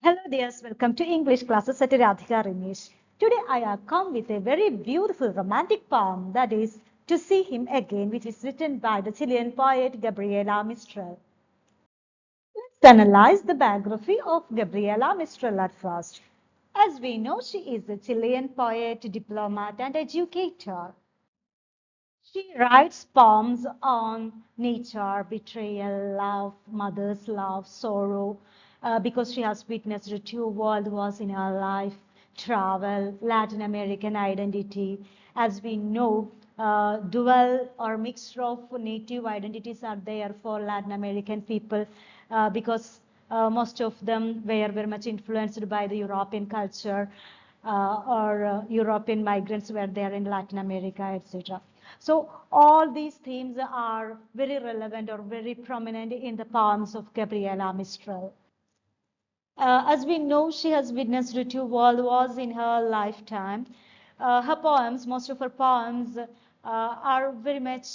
Hello dears, welcome to English classes at RADHIKA Ramesh. Today I have come with a very beautiful romantic poem that is To See Him Again, which is written by the Chilean poet Gabriela Mistral. Let's analyze the biography of Gabriela Mistral at first. As we know, she is a Chilean poet, diplomat and educator. She writes poems on nature, betrayal, love, mother's love, sorrow, because she has witnessed the two world wars in her life, travel, Latin American identity. As we know, dual or mixture of native identities are there for Latin American people because most of them were very much influenced by the European culture or European migrants were there in Latin America, etc. So all these themes are very relevant or very prominent in the poems of Gabriela Mistral. As we know, she has witnessed two world wars in her lifetime. Her poems, most of her poems, are very much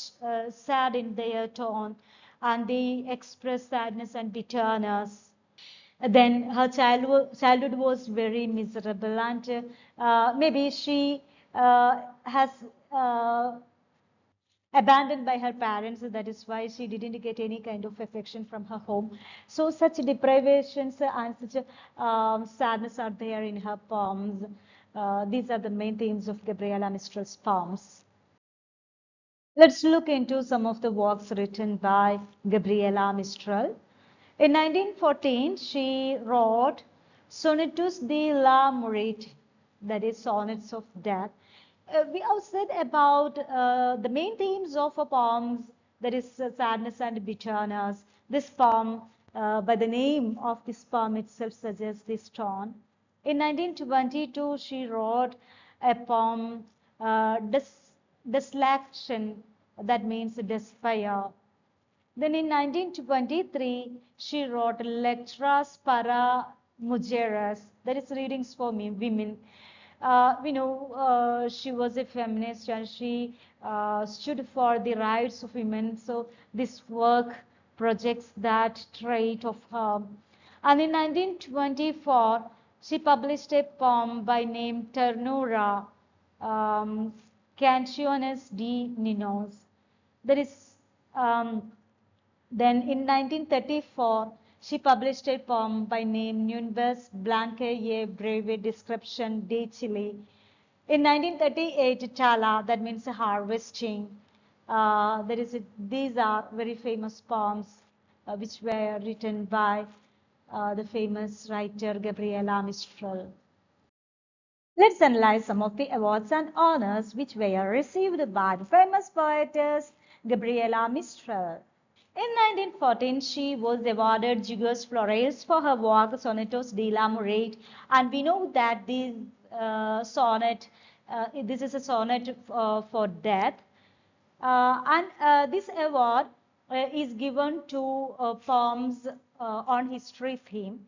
sad in their tone, and they express sadness and bitterness. Then her childhood was very miserable, and maybe she has abandoned by her parents. That is why she didn't get any kind of affection from her home. So such deprivations and such sadness are there in her poems. These are the main themes of Gabriela Mistral's poems. Let's look into some of the works written by Gabriela Mistral. In 1914, she wrote Sonetus de la Muerte, that is Sonnets of Death. We have said about the main themes of her poems, that is sadness and bitterness. This poem, by the name of this poem itself, suggests this tone. In 1922, she wrote a poem, Deslaction, that means despair. Then in 1923, she wrote Lecturas para Mujeres, that is readings for women. We know she was a feminist and she stood for the rights of women. So this work projects that trait of her. And in 1924, she published a poem by name Ternura, Canciones de Ninos. There is then in 1934, she published a poem by name Nuevas Blanca y Breve Description de Chile. In 1938, Chala, that means harvesting. These are very famous poems which were written by the famous writer Gabriela Mistral. Let's analyze some of the awards and honors which were received by the famous poetess Gabriela Mistral. In 1914, she was awarded Julius Flores for her work Sonetos de la Muerte, and we know that this this is a sonnet for death, and this award is given to poems on history theme.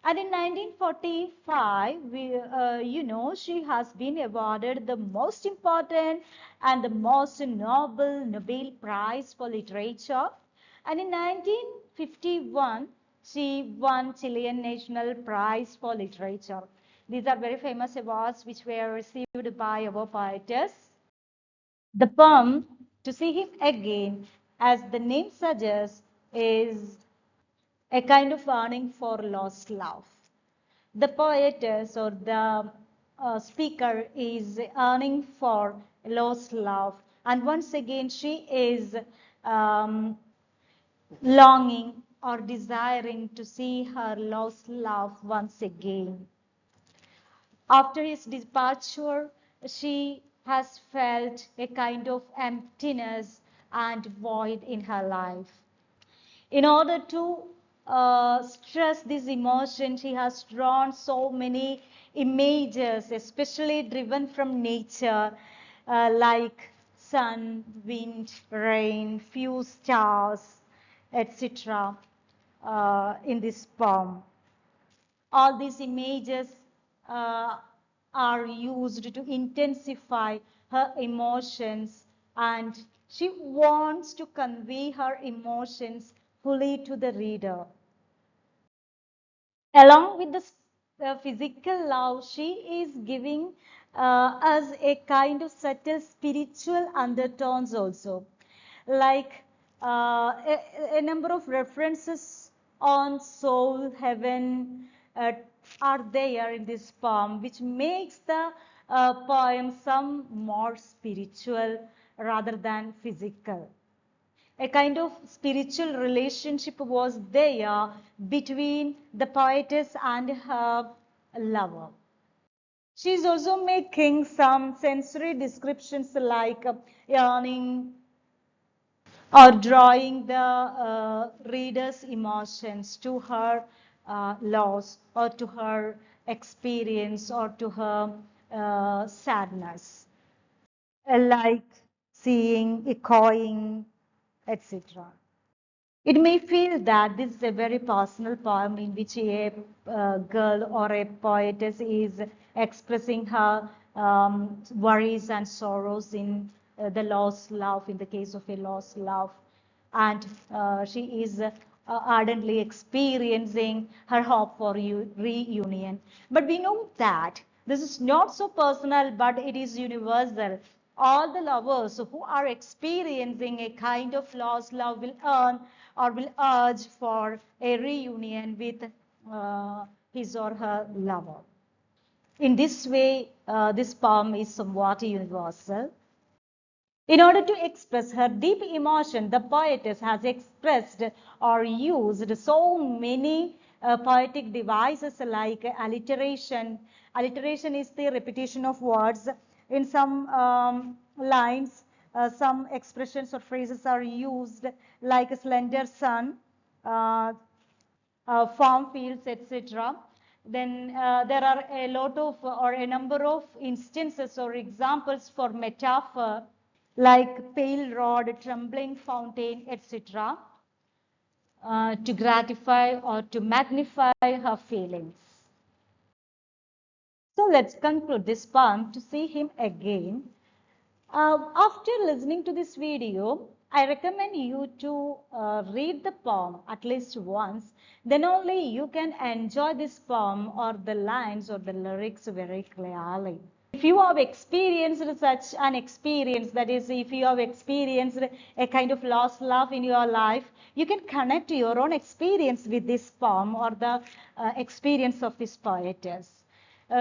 And in 1945, she has been awarded the most important and the most noble Nobel Prize for Literature. And in 1951, she won Chilean National Prize for Literature. These are very famous awards which were received by our poetess. The poem To See Him Again, as the name suggests, is a kind of yearning for lost love. The poetess or the speaker is yearning for lost love, and once again she is um, longing or desiring to see her lost love once again. After his departure, she has felt a kind of emptiness and void in her life. In order to stress this emotion, she has drawn so many images, especially driven from nature, like sun, wind, rain, few stars, etc. In this poem. All these images uh, are used to intensify her emotions, and she wants to convey her emotions fully to the reader. Along with the the physical love, she is giving us a kind of subtle spiritual undertones also. Like a number of references on soul, heaven are there in this poem, which makes the poem some more spiritual rather than physical. A kind of spiritual relationship was there between the poetess and her lover. She is also making some sensory descriptions like yawning or drawing the reader's emotions to her loss or to her experience or to her sadness, like seeing, echoing, etc. It may feel that this is a very personal poem in which a girl or a poetess is expressing her worries and sorrows in the lost love, in the case of a lost love. And she is ardently experiencing her hope for reunion. But we know that this is not so personal, but it is universal. All the lovers who are experiencing a kind of lost love will earn or will urge for a reunion with his or her lover. In this way, this poem is somewhat universal. In order to express her deep emotion, the poetess has expressed or used so many poetic devices like alliteration. Alliteration is the repetition of words. In some lines, some expressions or phrases are used like a slender sun, uh, farm fields, etc. Then there are a lot of or a number of instances or examples for metaphor like pale rod, trembling fountain, etc. To gratify or to magnify her feelings. So let's conclude this poem to see him again. After listening to this video, I recommend you to read the poem at least once. Then only you can enjoy this poem or the lines or the lyrics very clearly. If you have experienced such an experience, that is, if you have experienced a kind of lost love in your life, you can connect your own experience with this poem or the experience of this poetess.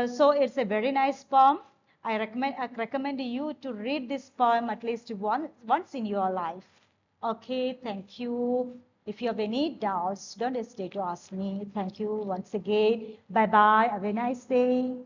So it's a very nice poem. I recommend you to read this poem at least once in your life. Okay, thank you. If you have any doubts, don't hesitate to ask me. Thank you once again. Bye bye. Have a nice day.